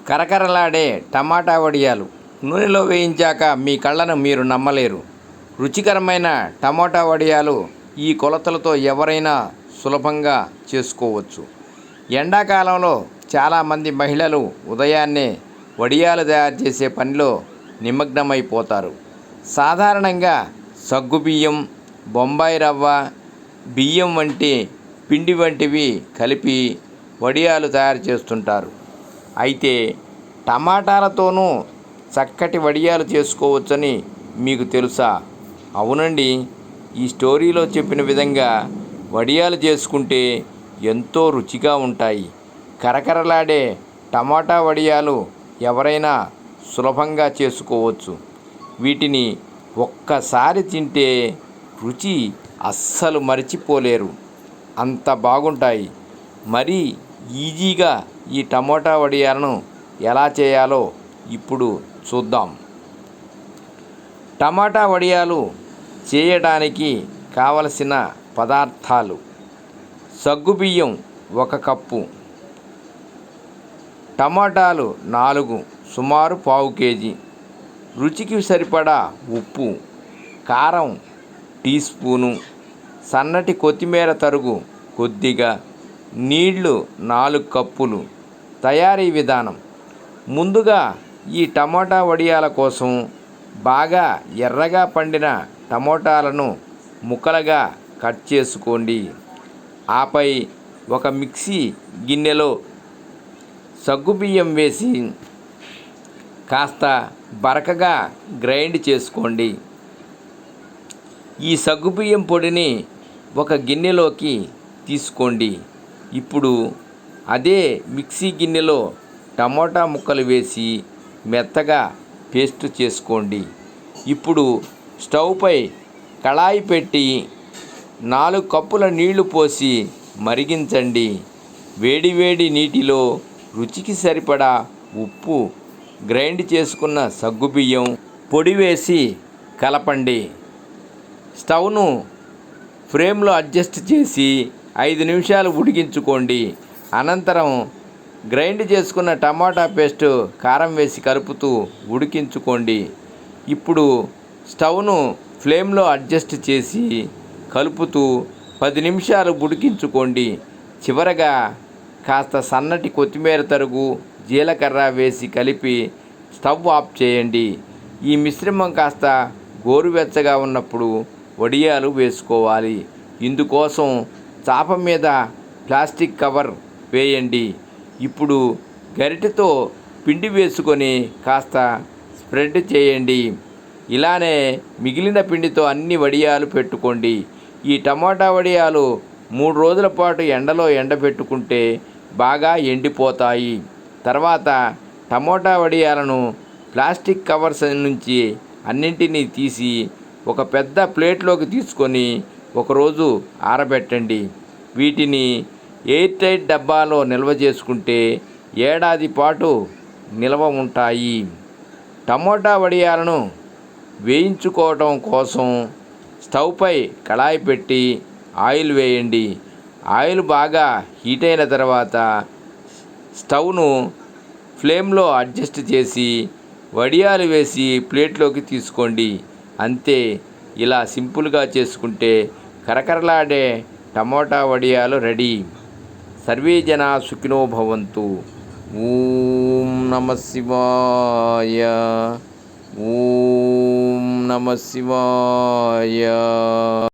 కరకరలాడే టమాటా వడియాలు నూనెలో వేయించాక మీ కళ్ళను మీరు నమ్మలేరు. రుచికరమైన టమాటా వడియాలు ఈ కొలతలతో ఎవరైనా సులభంగా చేసుకోవచ్చు. ఎండాకాలంలో చాలామంది మహిళలు ఉదయాన్నే వడియాలు తయారు చేసే పనిలో నిమగ్నమైపోతారు. సాధారణంగా సగ్గుబియ్యం, బొంబాయి రవ్వ, బియ్యం వంటి పిండి వంటివి కలిపి వడియాలు తయారు చేస్తుంటారు. అయితే టమాటాలతోనూ చక్కటి వడియాలు చేసుకోవచ్చని మీకు తెలుసా? అవునండి, ఈ స్టోరీలో చెప్పిన విధంగా వడియాలు చేసుకుంటే ఎంతో రుచిగా ఉంటాయి. కరకరలాడే టమాటా వడియాలు ఎవరైనా సులభంగా చేసుకోవచ్చు. వీటిని ఒక్కసారి తింటే రుచి అస్సలు మరిచిపోలేరు, అంత బాగుంటాయి. మరి ఈజీగా ఈ టమోటా వడియాలను ఎలా చేయాలో ఇప్పుడు చూద్దాం. టమాటా వడియాలు చేయడానికి కావలసిన పదార్థాలు: సగ్గుబియ్యం 1 కప్పు, టమాటాలు 4 సుమారు పావు కేజీ, రుచికి సరిపడా ఉప్పు, కారం టీ స్పూను, సన్నటి కొత్తిమీర తరుగు కొద్దిగా, నీళ్లు 4 కప్పులు. తయారీ విధానం: ముందుగా ఈ టమోటా వడియాల కోసం బాగా ఎర్రగా పండిన టమోటాలను ముక్కలుగా కట్ చేసుకోండి. ఆపై ఒక మిక్సీ గిన్నెలో సగ్గుబియ్యం వేసి కాస్త బరకగా గ్రైండ్ చేసుకోండి. ఈ సగ్గుబియ్యం పొడిని ఒక గిన్నెలోకి తీసుకోండి. ఇప్పుడు అదే మిక్సీ గిన్నెలో టమోటా ముక్కలు వేసి మెత్తగా పేస్ట్ చేసుకోండి. ఇప్పుడు స్టవ్పై కళాయి పెట్టి 4 కప్పుల నీళ్లు పోసి మరిగించండి. వేడివేడి నీటిలో రుచికి సరిపడా ఉప్పు, గ్రైండ్ చేసుకున్న సగ్గుబియ్యం పొడి వేసి కలపండి. స్టవ్ను ఫ్లేమ్లో అడ్జస్ట్ చేసి 5 నిమిషాలు ఉడికించుకోండి. అనంతరం గ్రైండ్ చేసుకున్న టమాటా పేస్ట్, కారం వేసి కలుపుతూ ఉడికించుకోండి. ఇప్పుడు స్టవ్ను ఫ్లేమ్లో అడ్జస్ట్ చేసి కలుపుతూ 10 నిమిషాలు ఉడికించుకోండి. చివరగా కాస్త సన్నటి కొత్తిమీర తరుగు, జీలకర్ర వేసి కలిపి స్టవ్ ఆఫ్ చేయండి. ఈ మిశ్రమం కాస్త గోరువెచ్చగా ఉన్నప్పుడు వడియాలు వేసుకోవాలి. ఇందుకోసం చాప మీద ప్లాస్టిక్ కవర్ వేయండి. ఇప్పుడు గరిటెతో పిండి వేసుకొని కాస్త స్ప్రెడ్ చేయండి. ఇలానే మిగిలిన పిండితో అన్ని వడియాలు పెట్టుకోండి. ఈ టమాటా వడియాలు 3 రోజుల పాటు ఎండలో ఎండబెట్టుకుంటే బాగా ఎండిపోతాయి. తర్వాత టమోటా వడియాలను ప్లాస్టిక్ కవర్స్ నుంచి అన్నింటినీ తీసి ఒక పెద్ద ప్లేట్లోకి తీసుకొని ఒకరోజు ఆరబెట్టండి. వీటిని ఎయిర్ టైట్ డబ్బాలో నిల్వ చేసుకుంటే ఏడాది పాటు నిల్వ ఉంటాయి. టమోటా వడియాలను వేయించుకోవటం కోసం స్టవ్పై కళాయి పెట్టి ఆయిల్ వేయండి. ఆయిల్ బాగా హీట్ అయిన తర్వాత స్టవ్ను ఫ్లేమ్లో అడ్జస్ట్ చేసి వడియాలు వేసి ప్లేట్లోకి తీసుకోండి. అంతే, ఇలా సింపుల్గా చేసుకుంటే కరకరలాడే టమోటా వడియాలు రెడీ. సర్వే జనా సుఖినో భవంతు. ఓం నమః శివాయ. ఓం నమః శివాయ.